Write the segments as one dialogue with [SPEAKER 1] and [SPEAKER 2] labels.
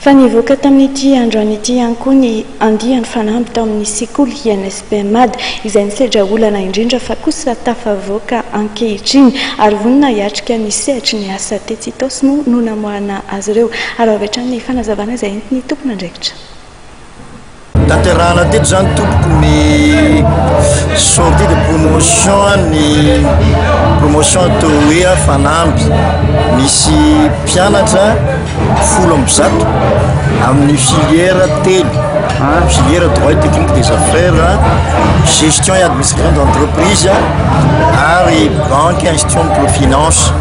[SPEAKER 1] Fa nivoaka tamin'ity androany ity ihany koa ny andiany fanampy tao amin'ny sekoly INSP MAD izay nisedra olana indrindra fa kosa tafavoaka ankehitriny ary vonina hiatrika ny sehatry ny asa Tetsitôsy no namoahana azy ireo ary avy ny fanazavana izay entiny tompona andraikitra.
[SPEAKER 2] Tanterahana teto zany tompoko ny sortie de promotion ny promotion atao hoe fanampy misy mpianatra 10 amin'ny filière telo filière droit et technique des affaires, gestion et administration d'entreprise ary banque et institution de microfinance.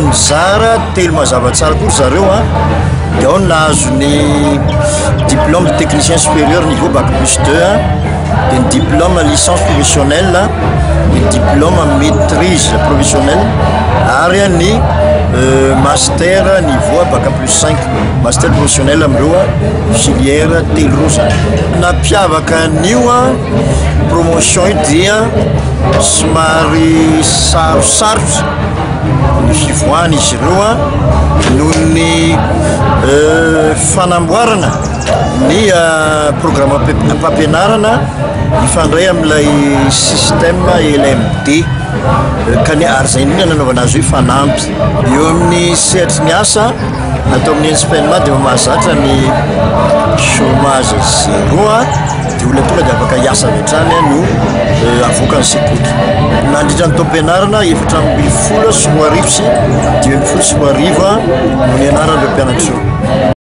[SPEAKER 2] Mizara telo mazava tsara koa zareo dia ao nahazo ny diplôme de technicien supérieur niveau bac plus 2 et diplôme licence professionnelle et diplôme maîtrise professionnelle ary ny master niveau bac plus 5 master professionnel amreo filière telo zany. Napiavaka an'io promotion io dia somary sarosarotra ny fivoahana izy ireo noho ny fanamboarana ny programme am-pampianarana ifandray amin'ilay système LMD ka ny ary zay indrindra nanaovana azy hoe fanampy eo amin'ny sehatry ny asa atao amin'ny INSP MAD dia mahazatra ny chômage zéro dia olona tonga dia afaka hiasa avy hatrany no avoaka ny sekoly. Nandritra ny taom-pianarana 720 sy 2 arivo no ny anaran'ireo mpianatra.